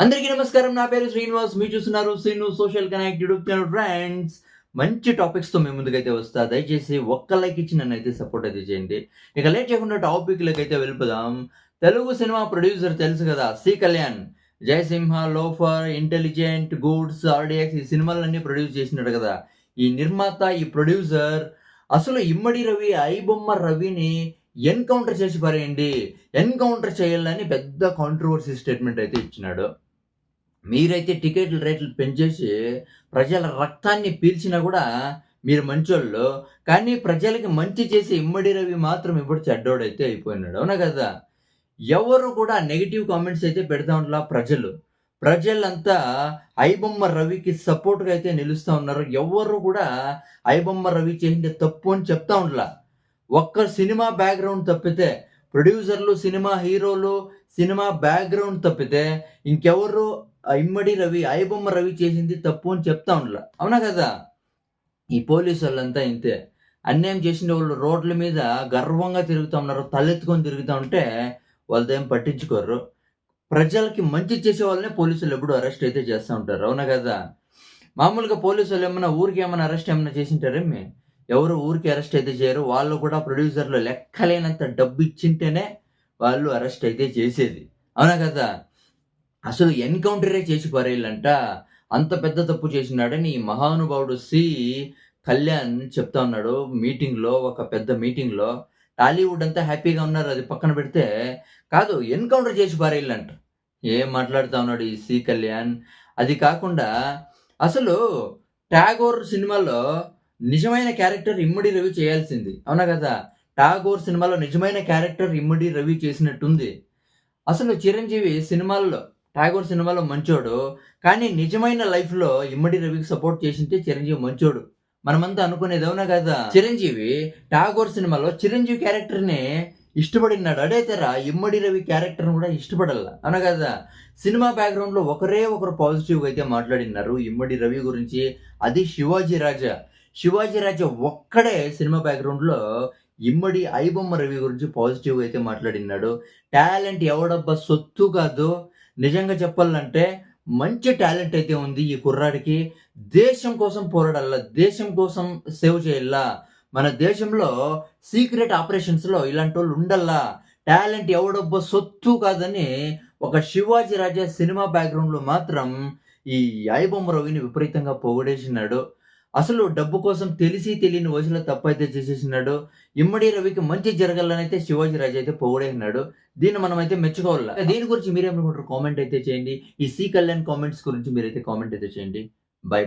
అందరికీ నమస్కారం. నా పేరు శ్రీనివాస్. మీరు చూస్తున్నారు Srinu social connect YouTube channel. Friends, మంచి టాపిక్స్‌తో మీ ముందుకైతే వస్తా. దయచేసి ఒక్క లైక్ ఇచ్చి నన్నైతే సపోర్ట్ అయితే చేయండి. ఇక లేట్ చేయకుండా టాపిక్‌లకైతే వెళ్ళిపోదాం. తెలుగు సినిమా ప్రొడ్యూసర్ తెలుసు కదా, C Kalyan. 'Jayasimha', 'Loafer', 'Intelligent', 'Goods', 'RDX' ఈ సినిమాలన్నీ ప్రొడ్యూస్ చేసినాడు కదా. ఈ నిర్మాత, ఈ ప్రొడ్యూసర్ అసలు ఇమ్మడి రవి, ఐబొమ్మ రవిని ఎన్‌కౌంటర్ చేసి పారేయండి. ఎన్‌కౌంటర్ చేయాలని పెద్ద కాంట్రోవర్సీ స్టేట్మెంట్ అయితే ఇచ్చినాడు. మీరైతే టికెట్ల రేట్లు పెంచేసి ప్రజల రక్తాన్ని పీల్చినా గూడా మీరు మంచోళ్ళు. కానీ ప్రజలకి మంచి చేసే ఇమ్మడి రవి మాత్రం ఇప్పుడు చెడ్డోడైతే అయిపోయినాడు. అవునా కదా! ఎవరు కూడా నెగెటివ్ కామెంట్స్ అయితే పెడతా ఉండలా ప్రజలు. ప్రజలంతా ఐబొమ్మ రవికి సపోర్ట్‌గా అయితే నిలుస్తా ఉన్నారు. ఎవ్వరు కూడా ఐబొమ్మ రవి చేసింది తప్పు అని చెప్తా ఉండలా. ఒక్క సినిమా బ్యాక్‌గ్రౌండ్ తప్పితే, ప్రొడ్యూసర్‌లు, సినిమా హీరోలు, సినిమా బ్యాక్‌గ్రౌండ్ తప్పితే ఇంకెవరు ఇమ్మడి రవి, ఐబొమ్మ రవి చేసింది తప్పు అని చెప్తా ఉండలా. అవునా కదా! ఈ పోలీసోళ్ళంతా ఇంతే. అన్యాయం చేసినోళ్ళు రోడ్ల మీద గర్వంగా తిరుగుతా ఉన్నారు. తలెత్తుకొని తిరుగుతా ఉంటే వాళ్ళదేం పట్టించుకోరు. ప్రజలకి మంచి చేసే వాళ్ళనే పోలీసులు ఎప్పుడూ అరెస్ట్ అయితే చేస్తా ఉంటారు. అవునా కదా! మామూలుగా పోలీసోళ్ళు ఏమన్నా ఊరికేమన్నా అరెస్ట్ ఏమన్నా చేసుంటారేమి? ఎవరు ఊరికే అరెస్ట్ అయితే చేయరు. వాళ్ళు కూడా ప్రొడ్యూసర్‌లు లెక్కలేనంత డబ్బు ఇచ్చింటేనే వాళ్ళు అరెస్ట్ అయితే చేసేది. అవునా కదా! అసలు ఎన్‌కౌంటరే చేసి పారేయాలంట. అంత పెద్ద తప్పు చేసినాడని ఈ మహానుభావుడు కళ్యాణ్ చెప్తా ఉన్నాడు మీటింగ్‌లో, ఒక పెద్ద మీటింగ్‌లో. టాలీవుడ్ అంతా హ్యాపీగా ఉన్నారు. అది పక్కన పెడితే, కాదు ఎన్‌కౌంటర్ చేసి పారేయాలంట. ఏం మాట్లాడుతా ఉన్నాడు ఈ కళ్యాణ్. అది కాకుండా అసలు 'ఠాగూర్' సినిమాలో నిజమైన క్యారెక్టర్ ఇమ్మడి రవి చేయాల్సింది. అవునా కదా! 'ఠాగూర్' సినిమాలో నిజమైన క్యారెక్టర్ ఇమ్మడి రవి చేసినట్టుంది. అసలు 'చిరంజీవి' సినిమాల్లో 'ఠాగూర్' సినిమాలో మంచోడు. కానీ నిజమైన లైఫ్‌లో ఇమ్మడి రవికి సపోర్ట్ చేసుంటే చిరంజీవి మంచోడు. మనమంతా అనుకునేది అవునా కాదా? చిరంజీవి 'ఠాగూర్' సినిమాలో చిరంజీవి క్యారెక్టర్‌ని ఇష్టపడినాడు. అదే తర ఇమ్మడి రవి క్యారెక్టర్‌ని కూడా ఇష్టపడల్ల. అవునా కదా! సినిమా బ్యాక్‌గ్రౌండ్‌లో ఒకరే ఒకరు పాజిటివ్‌గా అయితే మాట్లాడినారు ఇమ్మడి రవి గురించి. అది 'శివాజీ రాజా'. 'శివాజీ రాజా' ఒక్కడే సినిమా బ్యాక్‌గ్రౌండ్‌లో ఇమ్మడి ఐబొమ్మ రవి గురించి పాజిటివ్‌గా అయితే మాట్లాడినాడు. టాలెంట్ ఎవడబ్బా సొత్తు కాదు. నిజంగా చెప్పాలంటే మంచి టాలెంట్ అయితే ఉంది ఈ కుర్రాడికి. దేశం కోసం పోరాడాల. దేశం కోసం సేవ్ చేయాల. మన దేశంలో సీక్రెట్ ఆపరేషన్స్‌లో ఇలాంటోళ్ళు ఉండల్లా. టాలెంట్ ఎవడబ్బా సొత్తు కాదని ఒక 'శివాజీ రాజా' సినిమా బ్యాక్‌గ్రౌండ్‌లో మాత్రం ఈ ఐబొమ్మ రవిని విపరీతంగా పొగిడేసినాడు. అసలు డబ్బు కోసం తెలిసి తెలియని వయసులో తప్పైతే చేసేసినాడు. ఇమ్మడి రవికి మంచి జరగాలనైతే 'శివాజీ రాజా' అయితే పొగిడేసినాడు. దీన్ని మనమైతే మెచ్చుకోవాల. దీని గురించి మీరేమనుకుంటారు? కామెంట్ అయితే చేయండి. ఈ కళ్యాణ్ కామెంట్స్ గురించి మీరైతే కామెంట్ అయితే చేయండి. బై.